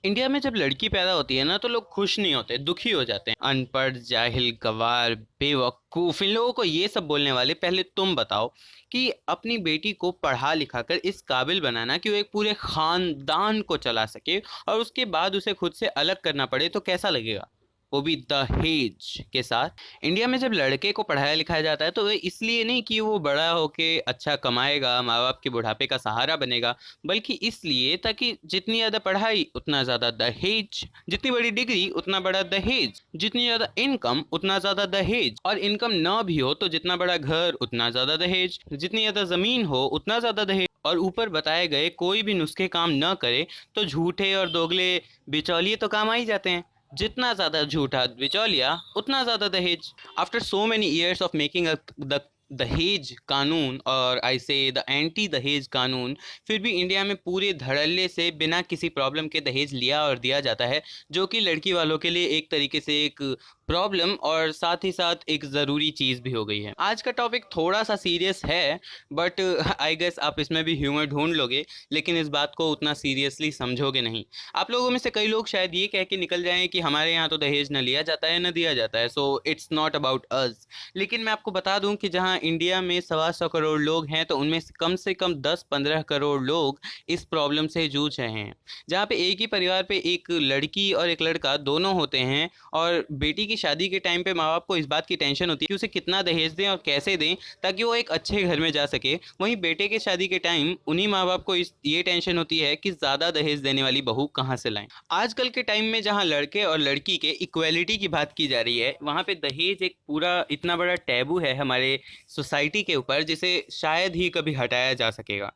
India में जब लड़की पैदा होती है ना तो लोग खुश नहीं होते, दुखी हो जाते हैं। अनपढ़, जाहिल, गवार, बेवकूफ, इन लोगों को ये सब बोलने वाले। पहले तुम बताओ कि अपनी बेटी को पढ़ा लिखा कर इस काबिल बनाना कि वो एक पूरे खानदान को चला सके और उसके बाद उसे खुद से अलग करना पड़े तो कैसा लगेगा, वो भी दहेज के साथ। इंडिया में जब लड़के को पढ़ाया लिखाया जाता है तो वो इसलिए नहीं कि वो बड़ा होके अच्छा कमाएगा, माँ बाप के बुढ़ापे का सहारा बनेगा, बल्कि इसलिए ताकि जितनी ज़्यादा पढ़ाई उतना ज़्यादा दहेज, जितनी बड़ी डिग्री उतना बड़ा दहेज, जितनी ज़्यादा इनकम उतना ज़्यादा दहेज, और इनकम ना भी हो तो जितना बड़ा घर उतना ज़्यादा दहेज, जितनी ज़्यादा ज़मीन हो उतना ज़्यादा दहेज। और ऊपर बताए गए कोई भी नुस्खे काम न करे तो झूठे और दोगले बिचौलिए तो काम आ ही जाते हैं। जितना ज़्यादा झूठा बिचौलिया उतना ज़्यादा दहेज। After so many years of making the दहेज कानून, और आई से द एंटी दहेज कानून, फिर भी इंडिया में पूरे धड़ल्ले से बिना किसी प्रॉब्लम के दहेज लिया और दिया जाता है, जो कि लड़की वालों के लिए एक तरीके से एक प्रॉब्लम और साथ ही साथ एक ज़रूरी चीज़ भी हो गई है। आज का टॉपिक थोड़ा सा सीरियस है, बट आई गेस आप इसमें भी ह्यूमर ढूंढ लोगे, लेकिन इस बात को उतना सीरियसली समझोगे नहीं। आप लोगों में से कई लोग शायद ये कह के निकल जाएं कि हमारे यहाँ तो दहेज न लिया जाता है न दिया जाता है, so it's not about us. लेकिन मैं आपको बता दूं कि जहाँ इंडिया में 125 करोड़ लोग हैं तो उनमें से कम 10-15 करोड़ लोग इस प्रॉब्लम से जूझ रहे हैं। जहाँ पे एक ही परिवार पे एक लड़की और एक लड़का दोनों होते हैं, और बेटी की शादी के टाइम पे माँ बाप को इस बात की टेंशन होती है कि उसे कितना दहेज दें और कैसे दें ताकि वो एक अच्छे घर में जा सके। वहीं बेटे के शादी के टाइम उन्हीं माँ बाप को ये टेंशन होती है कि ज़्यादा दहेज देने वाली बहू कहाँ से लाएं। आजकल के टाइम में जहाँ लड़के और लड़की के इक्वेलिटी की बात की जा रही है, वहाँ पे दहेज एक पूरा इतना बड़ा टैबू है हमारे सोसाइटी के ऊपर, जिसे शायद ही कभी हटाया जा सकेगा।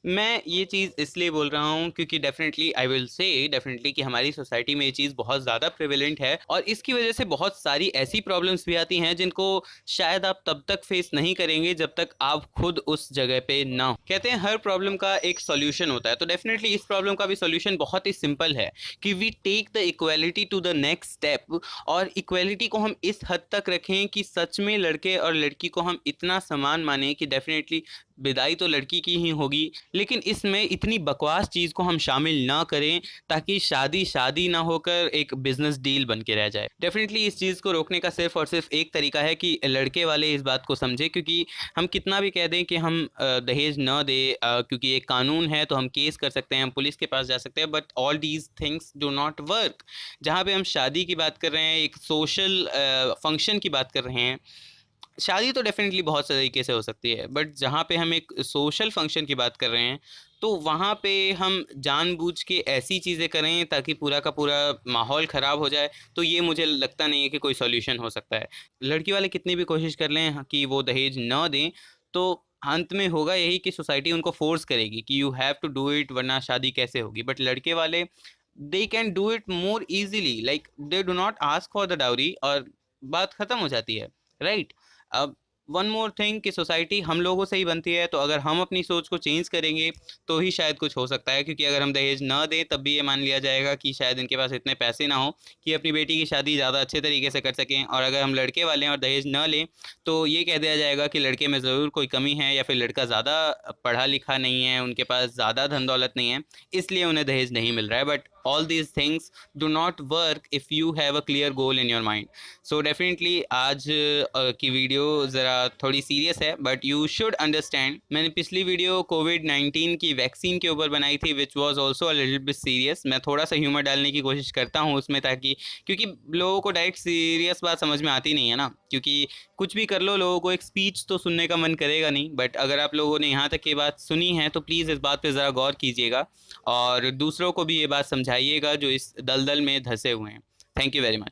मैं ये चीज़ इसलिए बोल रहा हूँ क्योंकि definitely I will say definitely कि हमारी सोसाइटी में ये चीज़ बहुत ज़्यादा प्रिवेलेंट है, और इसकी वजह से बहुत सारी ऐसी प्रॉब्लम्स भी आती हैं जिनको शायद आप तब तक फेस नहीं करेंगे जब तक आप खुद उस जगह पे ना हो। कहते हैं हर प्रॉब्लम का एक सॉल्यूशन होता है, तो डेफिनेटली इस प्रॉब्लम का भी सॉल्यूशन बहुत ही सिंपल है कि we take the equality to the next step, और इक्वालिटी को हम इस हद तक रखें कि सच में लड़के और लड़की को हम इतना समान माने कि डेफिनेटली विदाई तो लड़की की ही होगी, लेकिन इसमें इतनी बकवास चीज़ को हम शामिल ना करें ताकि शादी शादी ना होकर एक बिजनेस डील बन के रह जाए। डेफिनेटली इस चीज़ को रोकने का सिर्फ और सिर्फ एक तरीका है कि लड़के वाले इस बात को समझें, क्योंकि हम कितना भी कह दें कि हम दहेज न दें, क्योंकि एक कानून है तो हम केस कर सकते हैं, हम पुलिस के पास जा सकते हैं, but all these things do not work. जहाँ पे हम शादी की बात कर रहे हैं, एक सोशल फंक्शन की बात कर रहे हैं, शादी तो डेफिनेटली बहुत से तरीके से हो सकती है, बट जहाँ पे हम एक सोशल फंक्शन की बात कर रहे हैं तो वहाँ पे हम जानबूझ के ऐसी चीज़ें करें ताकि पूरा का पूरा माहौल ख़राब हो जाए, तो ये मुझे लगता नहीं है कि कोई सॉल्यूशन हो सकता है। लड़की वाले कितनी भी कोशिश कर लें कि वो दहेज न दें, तो अंत में होगा यही कि सोसाइटी उनको फोर्स करेगी कि you have to do it, वरना शादी कैसे होगी। बट लड़के वाले they can do it more easily, like they do not ask for the dowry, और बात ख़त्म हो जाती है, राइट। अब वन मोर थिंग कि सोसाइटी हम लोगों से ही बनती है, तो अगर हम अपनी सोच को चेंज करेंगे तो ही शायद कुछ हो सकता है, क्योंकि अगर हम दहेज ना दें तब भी ये मान लिया जाएगा कि शायद इनके पास इतने पैसे ना हो कि अपनी बेटी की शादी ज़्यादा अच्छे तरीके से कर सकें, और अगर हम लड़के वाले हैं और दहेज ना लें तो ये कह दिया जाएगा कि लड़के में ज़रूर कोई कमी है, या फिर लड़का ज़्यादा पढ़ा लिखा नहीं है, उनके पास ज़्यादा धन दौलत नहीं है, इसलिए उन्हें दहेज नहीं मिल रहा है। But all these things do not work if you have a clear goal in your mind. So definitely आज की वीडियो ज़रा थोड़ी सीरियस है, बट यू शुड अंडरस्टैंड। मैंने पिछली वीडियो कोविड-19 की वैक्सीन के ऊपर बनाई थी, which was also a little bit serious. मैं थोड़ा सा ह्यूमर डालने की कोशिश करता हूँ उसमें, ताकि क्योंकि लोगों को डायरेक्ट सीरियस बात समझ में आती नहीं है ना, क्योंकि कुछ भी कर लो लोगों को एक स्पीच तो सुनने का मन करेगा नहीं। बट अगर आप लोगों ने यहाँ तक ये बात सुनी है तो प्लीज़ इस बात पे ज़रा गौर कीजिएगा, और दूसरों को भी ये बात समझाइएगा जो इस दलदल में धंसे हुए हैं। Thank you very much.